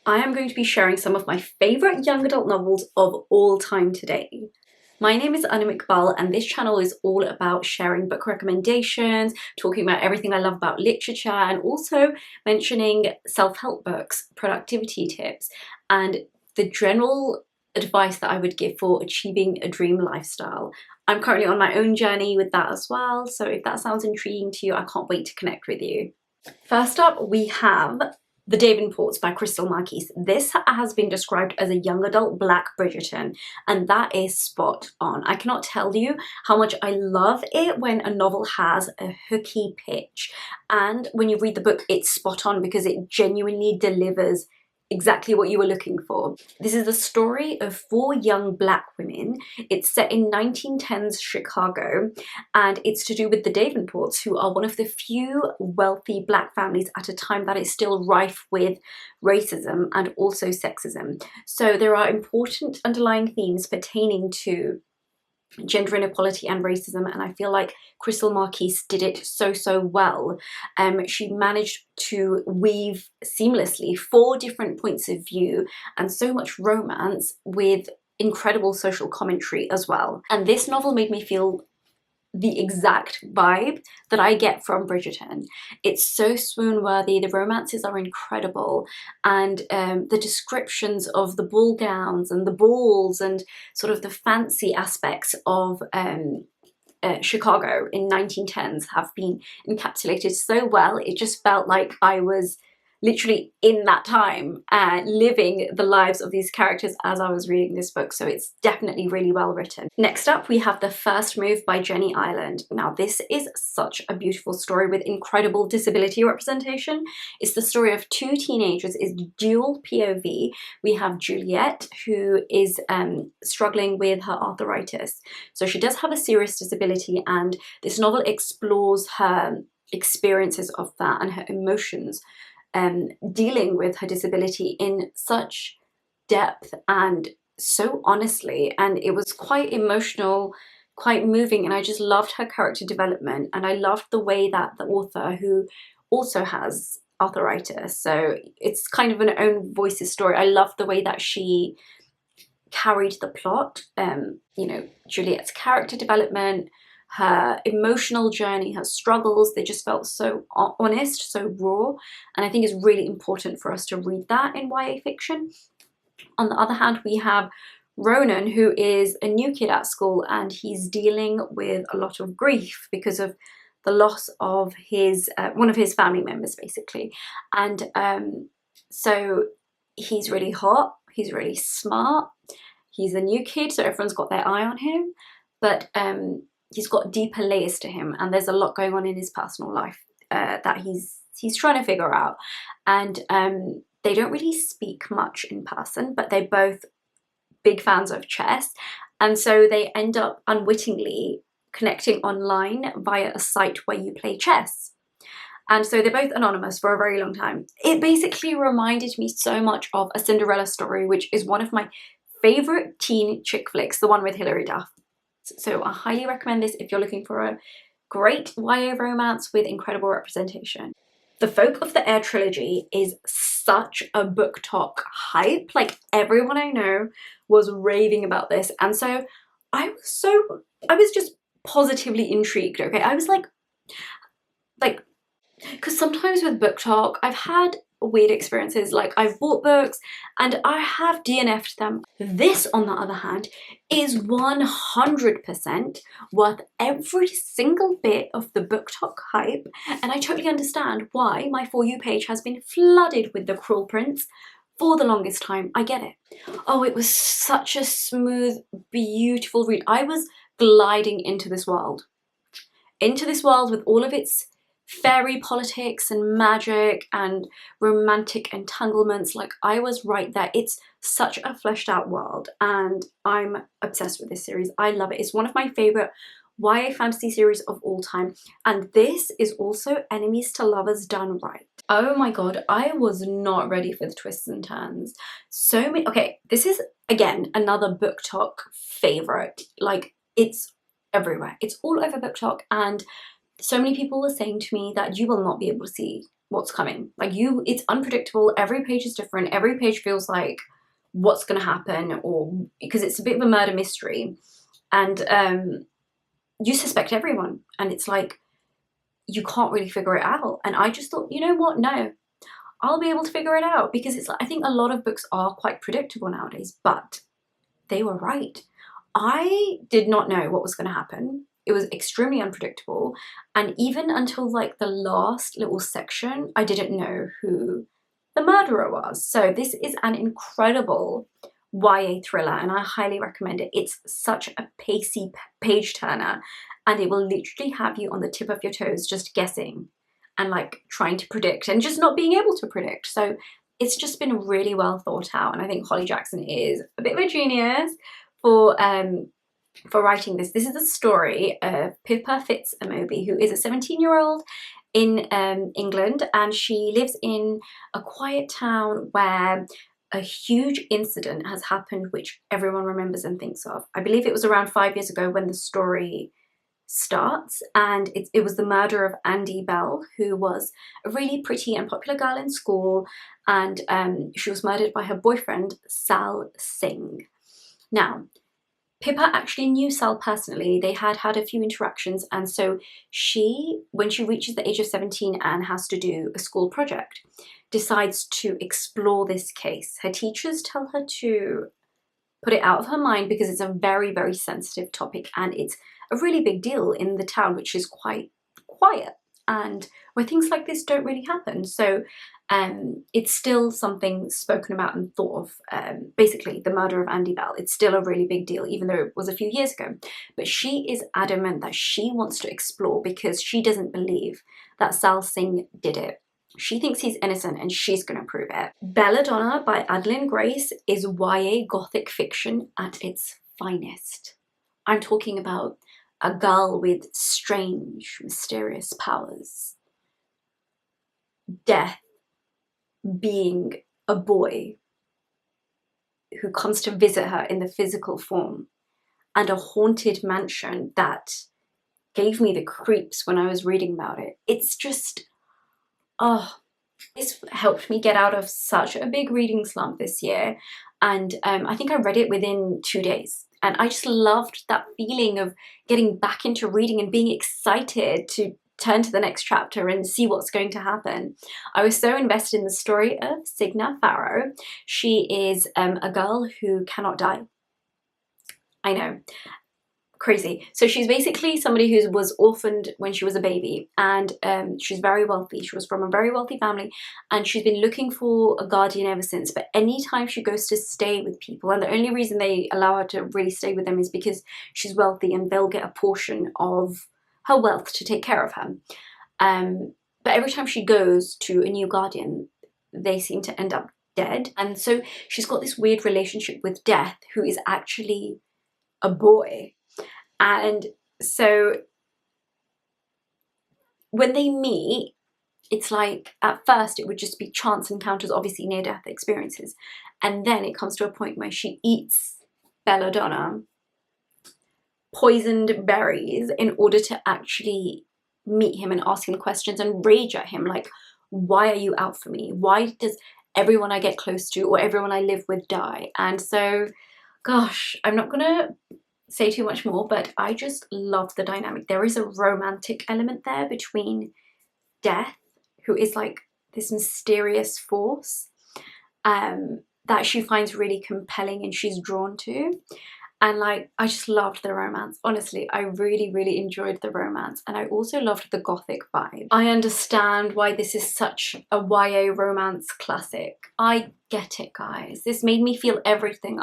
I am going to be sharing some of my favourite young adult novels of all time today. My name is Anamiqbal and this channel is all about sharing book recommendations, talking about everything I love about literature, and also mentioning self-help books, productivity tips, and the general advice that I would give for achieving a dream lifestyle. I'm currently on my own journey with that as well, so if that sounds intriguing to you, I can't wait to connect with you. First up, we have The Davenports by Crystal Marquise. This has been described as a young adult Black Bridgerton, and that is spot on. I cannot tell you how much I love it when a novel has a hooky pitch, and when you read the book, it's spot on because it genuinely delivers exactly what you were looking for. This is the story of 4 young Black women. It's set in 1910s Chicago, and it's to do with the Davenports, who are one of the few wealthy Black families at a time that is still rife with racism and also sexism. So there are important underlying themes pertaining to gender inequality and racism, and I feel like Crystal Marquise did it so well. She managed to weave seamlessly 4 different points of view and so much romance with incredible social commentary as well. And this novel made me feel the exact vibe that I get from Bridgerton. It's so swoon-worthy, the romances are incredible, and the descriptions of the ball gowns and the balls and sort of the fancy aspects of Chicago in 1910s have been encapsulated so well. It just felt like I was literally in that time living the lives of these characters as I was reading this book, so it's definitely really well written. Next up, we have The First Move by Jenny Ireland. Now, this is such a beautiful story with incredible disability representation. It's the story of 2 teenagers. It's dual POV. We have Juliet, who is struggling with her arthritis. So she does have a serious disability, and this novel explores her experiences of that and her emotions dealing with her disability in such depth and so honestly, and it was quite emotional, quite moving, and I just loved her character development, and I loved the way that the author, who also has arthritis, so it's kind of an own voices story, I loved the way that she carried the plot. You know, Juliet's character development, her emotional journey, her struggles, they just felt so honest, so raw, and I think it's really important for us to read that in YA fiction. On the other hand, we have Ronan, who is a new kid at school, and he's dealing with a lot of grief because of the loss of his one of his family members, basically. And so he's really hot, he's really smart, he's a new kid, so everyone's got their eye on him, but he's got deeper layers to him, and there's a lot going on in his personal life that he's trying to figure out. And they don't really speak much in person, but they're both big fans of chess, and so they end up unwittingly connecting online via a site where you play chess. And so they're both anonymous for a very long time. It basically reminded me so much of A Cinderella Story, which is one of my favourite teen chick flicks, the one with Hilary Duff. So I highly recommend this if you're looking for a great YA romance with incredible representation. The Folk of the Air trilogy is such a book talk hype. Like, everyone I know was raving about this, and so I was just positively intrigued. Okay, I was like, because sometimes with book talk, I've had weird experiences, like I've bought books and I have DNF'd them. This, on the other hand, is 100% worth every single bit of the book talk hype, and I totally understand why my For You page has been flooded with the cruel prints for the longest time. I get it. Oh, it was such a smooth, beautiful read. I was gliding into this world with all of its fairy politics and magic and romantic entanglements. Like, I was right there. It's such a fleshed out world, and I'm obsessed with this series. I love it. It's one of my favorite YA fantasy series of all time, and this is also enemies to lovers done right. Oh my god, I was not ready for the twists and turns. So many. Okay, this is again another book talk favorite. Like, it's everywhere, it's all over book talk, and so many people were saying to me that you will not be able to see what's coming. Like, it's unpredictable. Every page is different. Every page feels like what's going to happen, or because it's a bit of a murder mystery, and you suspect everyone, and it's like you can't really figure it out. And I just thought, you know what? No, I'll be able to figure it out, because it's like, I think a lot of books are quite predictable nowadays, but they were right. I did not know what was going to happen. It was extremely unpredictable. And even until like the last little section, I didn't know who the murderer was. So this is an incredible YA thriller, and I highly recommend it. It's such a pacey page turner, and it will literally have you on the tip of your toes just guessing and like trying to predict and just not being able to predict. So it's just been really well thought out, and I think Holly Jackson is a bit of a genius for writing this. This is the story of Pippa Fitz-Amobi, who is a 17-year-old in England, and she lives in a quiet town where a huge incident has happened which everyone remembers and thinks of. I believe it was around 5 years ago when the story starts, and it was the murder of Andy Bell, who was a really pretty and popular girl in school, and she was murdered by her boyfriend Sal Singh. Now, Pippa actually knew Sal personally. They had had a few interactions, and so she, when she reaches the age of 17 and has to do a school project, decides to explore this case. Her teachers tell her to put it out of her mind because it's a very, very sensitive topic, and it's a really big deal in the town, which is quite quiet and where things like this don't really happen. So it's still something spoken about and thought of. Basically, the murder of Andy Bell, it's still a really big deal, even though it was a few years ago. But she is adamant that she wants to explore because she doesn't believe that Sal Singh did it. She thinks he's innocent, and she's going to prove it. Belladonna by Adeline Grace is YA gothic fiction at its finest. I'm talking about a girl with strange, mysterious powers, death being a boy who comes to visit her in the physical form, and a haunted mansion that gave me the creeps when I was reading about it. It's just, oh, this helped me get out of such a big reading slump this year, and I think I read it within 2 days, and I just loved that feeling of getting back into reading and being excited to turn to the next chapter and see what's going to happen. I was so invested in the story of Signa Farrow. She is a girl who cannot die. I know, crazy. So she's basically somebody who was orphaned when she was a baby, and she's very wealthy. She was from a very wealthy family, and she's been looking for a guardian ever since. But anytime she goes to stay with people, and the only reason they allow her to really stay with them is because she's wealthy and they'll get a portion of her wealth to take care of her. But every time she goes to a new guardian, they seem to end up dead. And so she's got this weird relationship with Death, who is actually a boy. And so when they meet, it's like, at first it would just be chance encounters, obviously near-death experiences, and then it comes to a point where she eats Belladonna, poisoned berries, in order to actually meet him and ask him questions and rage at him, like, why are you out for me? Why does everyone I get close to or everyone I live with die? And so, gosh, I'm not gonna say too much more, but I just love the dynamic. There is a romantic element there between Death, who is like this mysterious force that she finds really compelling and she's drawn to, and like, I just loved the romance. Honestly, I really, really enjoyed the romance, and I also loved the gothic vibe. I understand why this is such a YA romance classic. I get it, guys. This made me feel everything.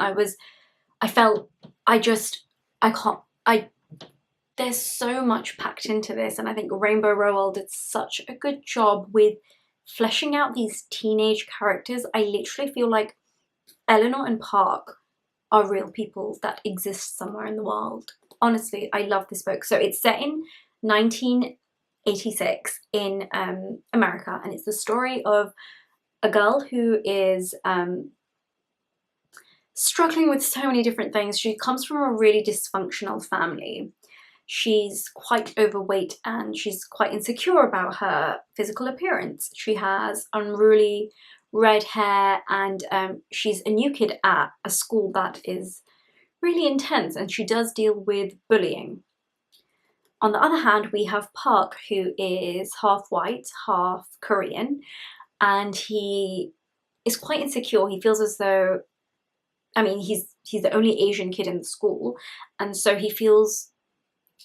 There's so much packed into this, and I think Rainbow Rowell did such a good job with fleshing out these teenage characters. I literally feel like Eleanor and Park are real people that exist somewhere in the world. Honestly, I love this book. So it's set in 1986 in America, and it's the story of a girl who is struggling with so many different things. She comes from a really dysfunctional family. She's quite overweight and she's quite insecure about her physical appearance. She has unruly red hair, and she's a new kid at a school that is really intense, and she does deal with bullying. On the other hand, we have Park, who is half white, half Korean, and he is quite insecure. He feels as though, I mean, he's the only Asian kid in the school, and so he feels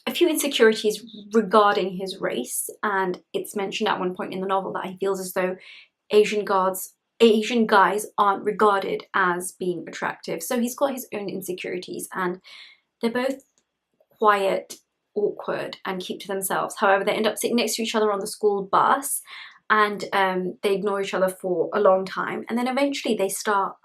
a few insecurities regarding his race, and it's mentioned at one point in the novel that he feels as though Asian guys aren't regarded as being attractive. So he's got his own insecurities, and they're both quiet, awkward, and keep to themselves. However, they end up sitting next to each other on the school bus, and they ignore each other for a long time, and then eventually they start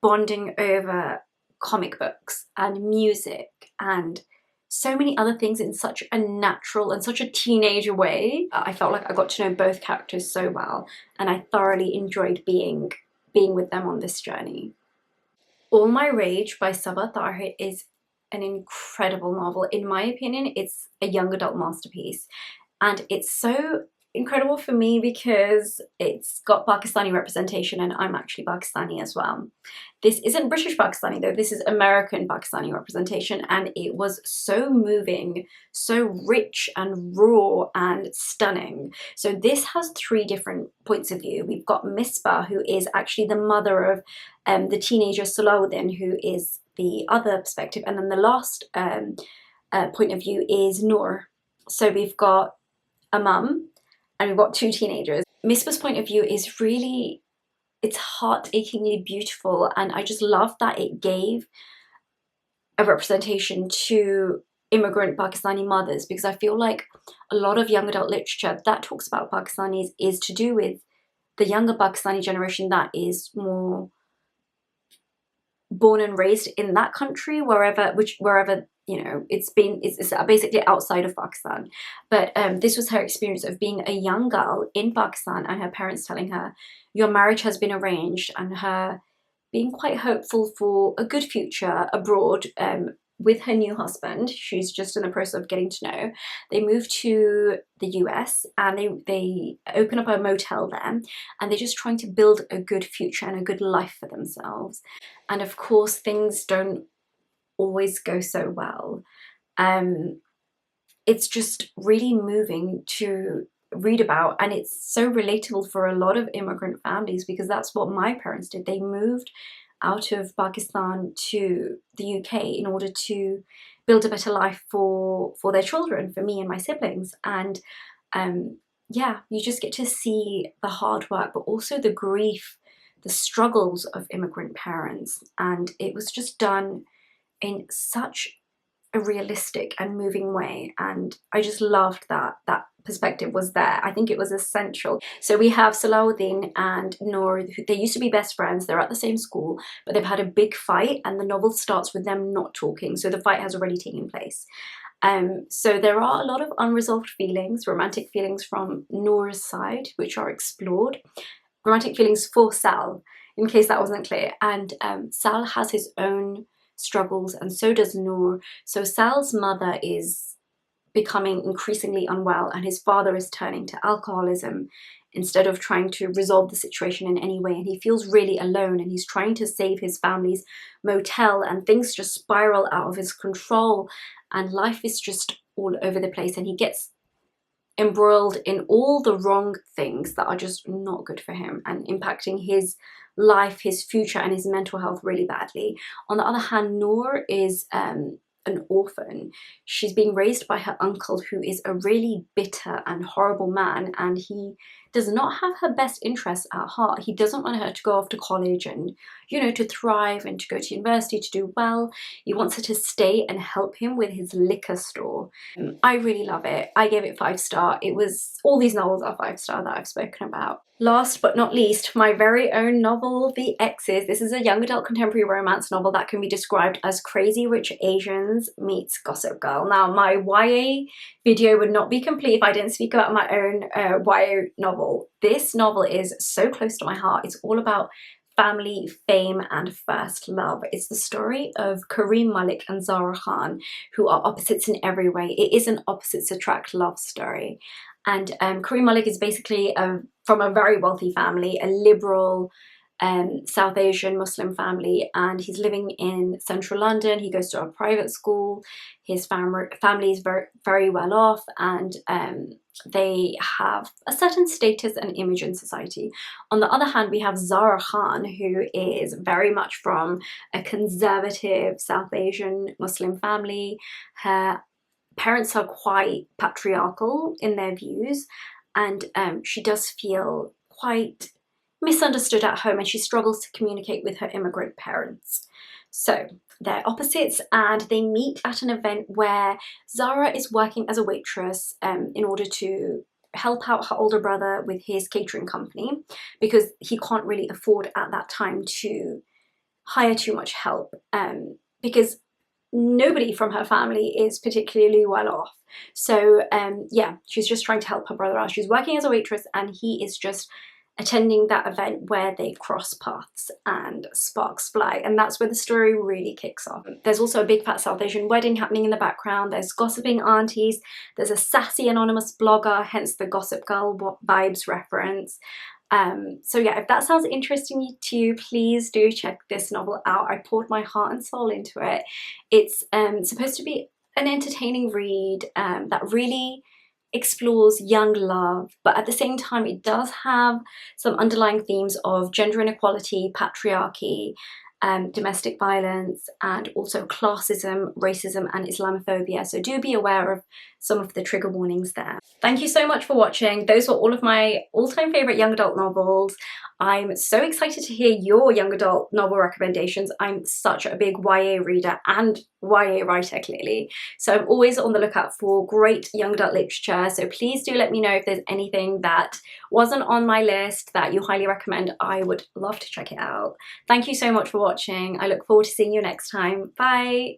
bonding over comic books and music and so many other things in such a natural and such a teenager way. I felt like I got to know both characters so well, and I thoroughly enjoyed being with them on this journey. All My Rage by Sabaa Tahir is an incredible novel. In my opinion, it's a young adult masterpiece, and it's so incredible for me because it's got Pakistani representation, and I'm actually Pakistani as well. This isn't British Pakistani though, this is American Pakistani representation, and it was so moving, so rich and raw and stunning. So this has three different points of view. We've got Misbah, who is actually the mother of the teenager Salahuddin, who is the other perspective, and then the last point of view is Noor. So we've got a mum and we've got two teenagers. Misbah's point of view is really, it's heart-achingly beautiful, and I just love that it gave a representation to immigrant Pakistani mothers, because I feel like a lot of young adult literature that talks about Pakistanis is to do with the younger Pakistani generation that is more born and raised in that country, wherever you know it's basically outside of Pakistan. But this was her experience of being a young girl in Pakistan and her parents telling her your marriage has been arranged, and her being quite hopeful for a good future abroad with her new husband. She's just in the process of getting to know. They move to the US and they open up a motel there, and they're just trying to build a good future and a good life for themselves. And of course, things don't always go so well. It's just really moving to read about, and it's so relatable for a lot of immigrant families, because that's what my parents did. They moved out of Pakistan to the UK in order to build a better life for their children, for me and my siblings. And yeah, you just get to see the hard work, but also the grief, the struggles of immigrant parents. And it was just done in such a realistic and moving way, and I just loved that perspective was there. I think it was essential. So we have Salahuddin and Noor, they used to be best friends, they're at the same school, but they've had a big fight, and the novel starts with them not talking, so the fight has already taken place. So there are a lot of unresolved feelings, romantic feelings from Noor's side, which are explored. Romantic feelings for Sal, in case that wasn't clear, and Sal has his own struggles, and so does Noor. So Sal's mother is becoming increasingly unwell, and his father is turning to alcoholism instead of trying to resolve the situation in any way, and he feels really alone, and he's trying to save his family's motel, and things just spiral out of his control, and life is just all over the place, and he gets embroiled in all the wrong things that are just not good for him and impacting his life, his future, and his mental health really badly. On the other hand, Noor is an orphan. She's being raised by her uncle, who is a really bitter and horrible man, and he does not have her best interests at heart. He doesn't want her to go off to college and, you know, to thrive and to go to university, to do well. He wants her to stay and help him with his liquor store. I really love it. I gave it 5-star. It was, all these novels are 5-star that I've spoken about. Last but not least, my very own novel, The EXES. This is a young adult contemporary romance novel that can be described as Crazy Rich Asians meets Gossip Girl. Now, my YA video would not be complete if I didn't speak about my own YA novel. This novel is so close to my heart. It's all about family, fame, and first love. It's the story of Kareem Malik and Zara Khan, who are opposites in every way. It is an opposites attract love story. And Kareem Malik is basically from a very wealthy family, a liberal South Asian Muslim family, and he's living in central London. He goes to a private school. His family is very, very well off, and they have a certain status and image in society. On the other hand, we have Zara Khan, who is very much from a conservative South Asian Muslim family. Her parents are quite patriarchal in their views, and she does feel quite misunderstood at home, and she struggles to communicate with her immigrant parents. So they're opposites, and they meet at an event where Zara is working as a waitress in order to help out her older brother with his catering company, because he can't really afford at that time to hire too much help, because nobody from her family is particularly well off. So yeah, she's just trying to help her brother out. She's working as a waitress, and he is just attending that event where they cross paths and sparks fly, and that's where the story really kicks off. There's also a big fat South Asian wedding happening in the background. There's gossiping aunties. There's a sassy anonymous blogger, hence the Gossip Girl vibes reference. So yeah, if that sounds interesting to you, please do check this novel out. I poured my heart and soul into it. It's supposed to be an entertaining read that really explores young love, but at the same time it does have some underlying themes of gender inequality, patriarchy, domestic violence, and also classism, racism, and Islamophobia. So do be aware of some of the trigger warnings there. Thank you so much for watching. Those were all of my all-time favorite young adult novels. I'm so excited to hear your young adult novel recommendations. I'm such a big YA reader and YA writer, clearly. So I'm always on the lookout for great young adult literature. So please do let me know if there's anything that wasn't on my list that you highly recommend. I would love to check it out. Thank you so much for watching. I look forward to seeing you next time. Bye.